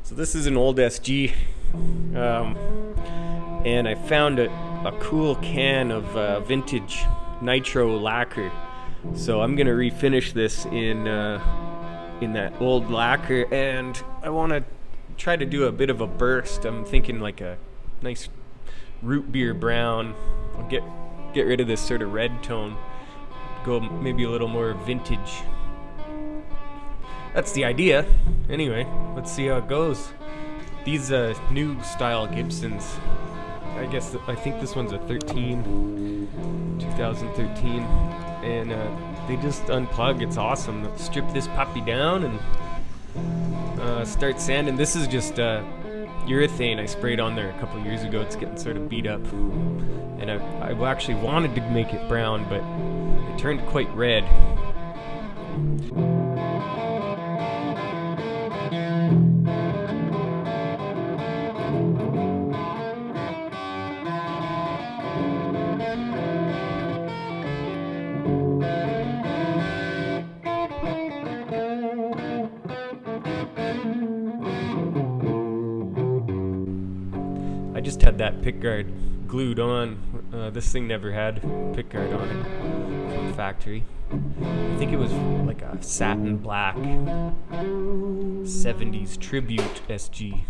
So this is an old SG, and I found a cool can of vintage nitro lacquer. So I'm gonna refinish this in that old lacquer, and I want to try to do a bit of a burst. I'm thinking like a nice root beer brown. I'll get rid of this sort of red tone. Go maybe a little more vintage. That's the idea. Anyway, let's see how it goes. These new style Gibsons, I think this one's a 2013, and they just unplug. It's awesome. Strip this puppy down and start sanding. This is just urethane I sprayed on there a couple years ago. It's getting sort of beat up, and I actually wanted to make it brown, but it turned quite red. I just had that pickguard glued on. This thing never had pickguard on it from the factory. I think it was like a satin black 70s tribute SG.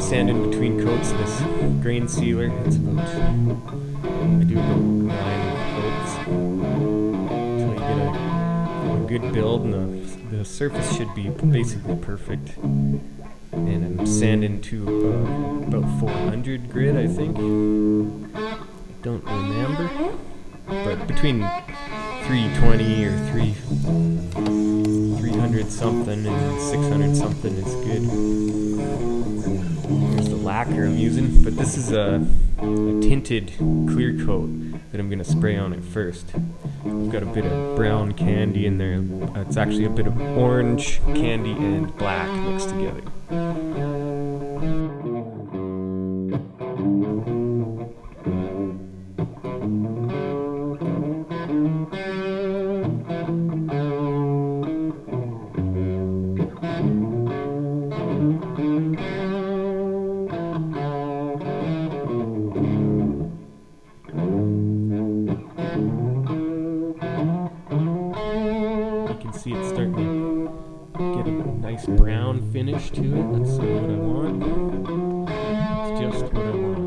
Sanding between coats this grain sealer. It's about, I do about 9 coats until you get a good build, and the surface should be basically perfect. And I'm sanding to about 400 grit, I think. Don't remember, but between 320 or 300 something and 600 something is good. Here's the lacquer I'm using, but this is a tinted clear coat that I'm going to spray on it first. I've got a bit of brown candy in there. It's actually a bit of orange candy and black mixed together. starting to get a nice brown finish to it. That's what I want. It's just what I want.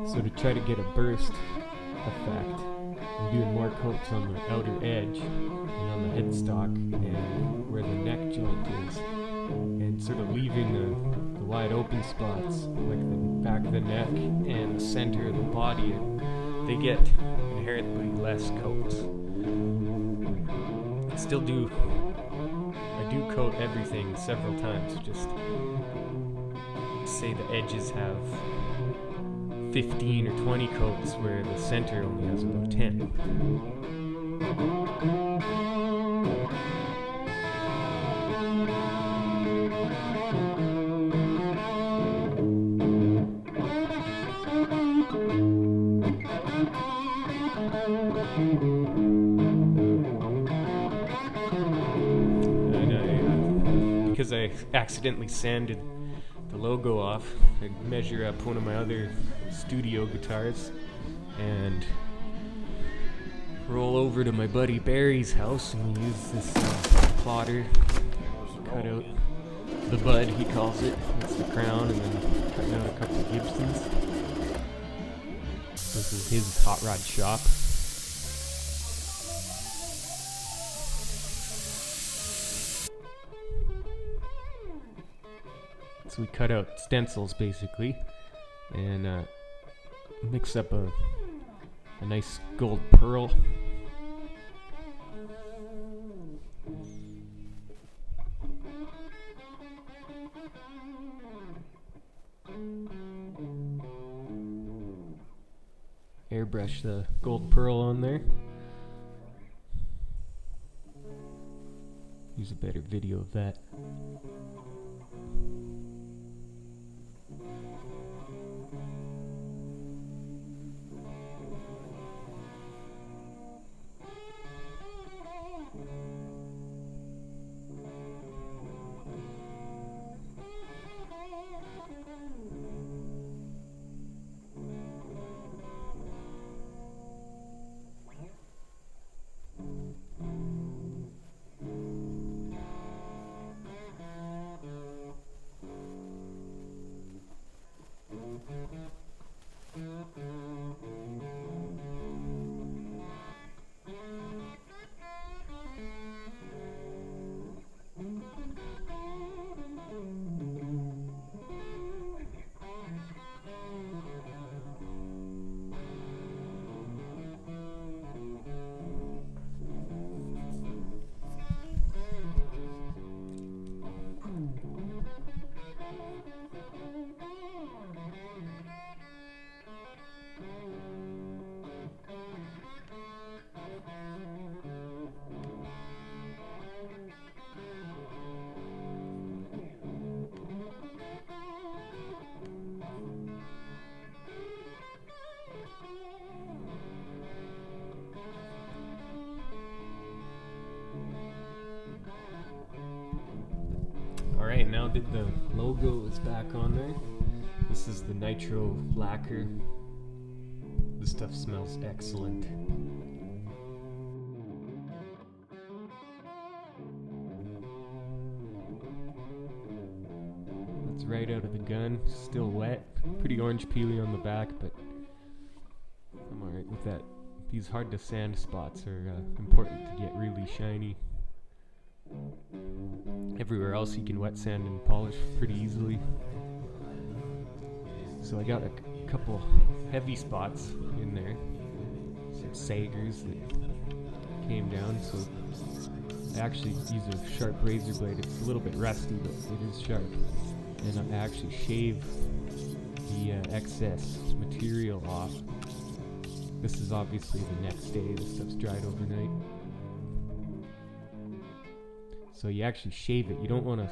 So to try to get a burst effect, I'm doing more coats on the outer edge and on the headstock and where the neck joint is, and sort of leaving the wide open spots like the back of the neck and the center of the body. They get inherently less coats. I do coat everything several times. Just say the edges have 15 or 20 coats where the center only has about 10. And because I accidentally sanded the logo off, I measure up one of my other studio guitars and roll over to my buddy Barry's house, and we use this plotter, cut out the bud, he calls it. That's the crown, and then cutting out a couple of Gibsons. This is his hot rod shop. So we cut out stencils basically, and mix up a nice gold pearl. Airbrush the gold pearl on there. Use a better video of that. Alright, now that the logo is back on there, this is the nitro lacquer. This stuff smells excellent. It's right out of the gun, still wet, pretty orange peely on the back, but I'm alright with that. These hard to sand spots are important to get really shiny. Everywhere else you can wet sand and polish pretty easily. So I got a couple heavy spots in there, some sagers that came down, so I actually use a sharp razor blade. It's a little bit rusty, but it is sharp. And I actually shave the excess material off. This is obviously the next day, this stuff's dried overnight. So you actually shave it. You don't want to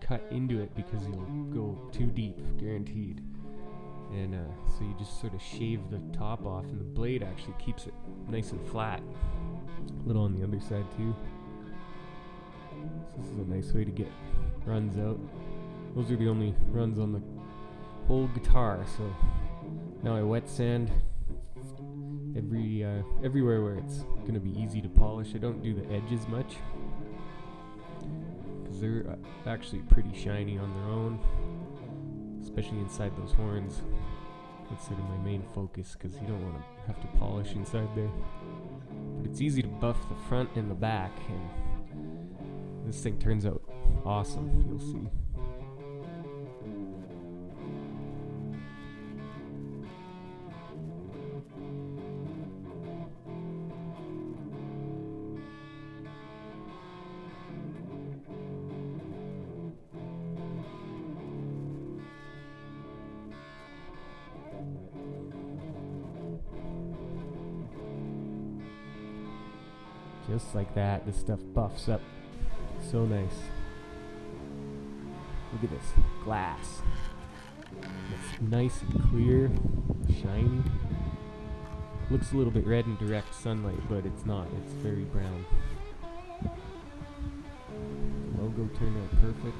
cut into it because you'll go too deep, guaranteed. And so you just sort of shave the top off, and the blade actually keeps it nice and flat. A little on the other side too. So this is a nice way to get runs out. Those are the only runs on the whole guitar. So now I wet sand everywhere where it's going to be easy to polish. I don't do the edges much because they're actually pretty shiny on their own, especially inside those horns. That's sort of my main focus because you don't want to have to polish inside there. But it's easy to buff the front and the back, and this thing turns out awesome, you'll see. Just like that, this stuff buffs up so nice. Look at this glass. It's nice and clear, shiny. Looks a little bit red in direct sunlight, but it's not. It's very brown. The logo turned out perfect.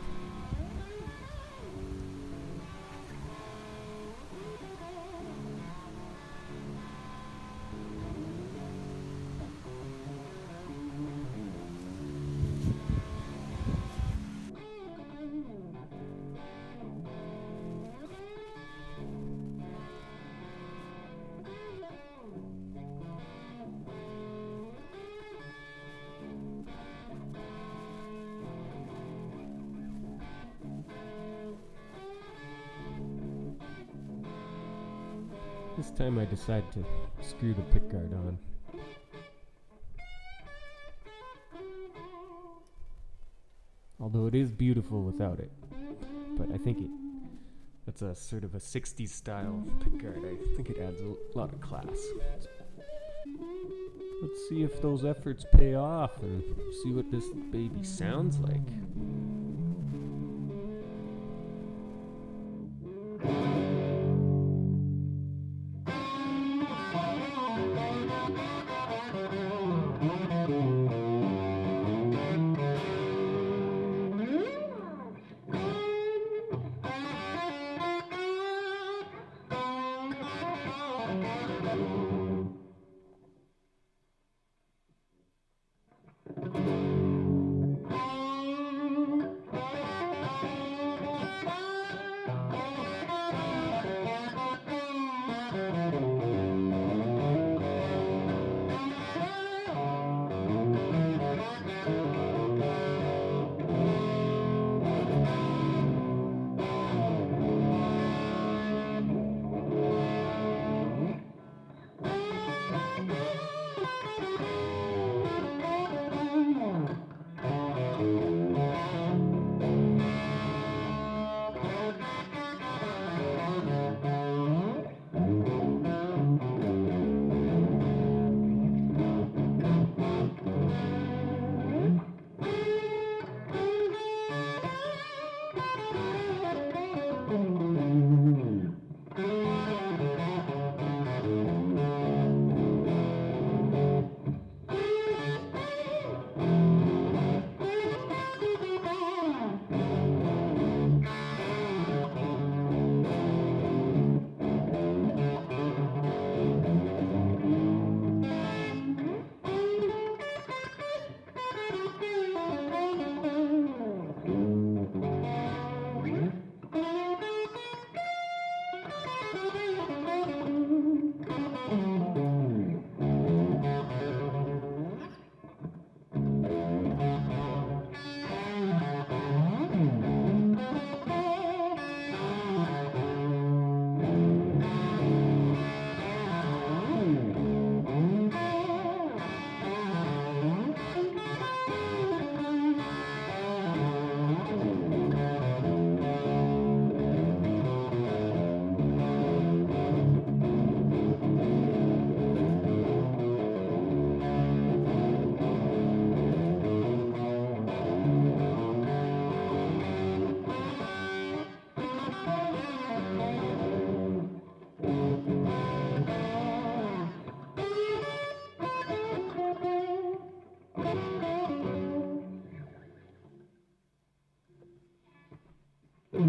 This time I decide to screw the pickguard on. Although it is beautiful without it. But I think that's a sort of a 60s style pickguard. I think it adds a lot of class. Let's see if those efforts pay off and see what this baby sounds like.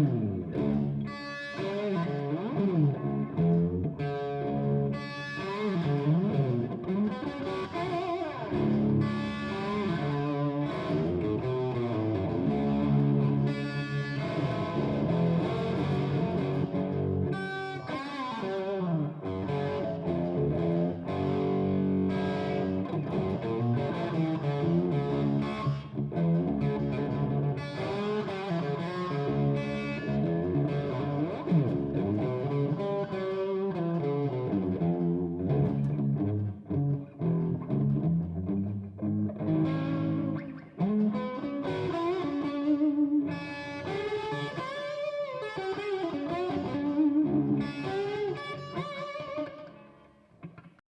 it.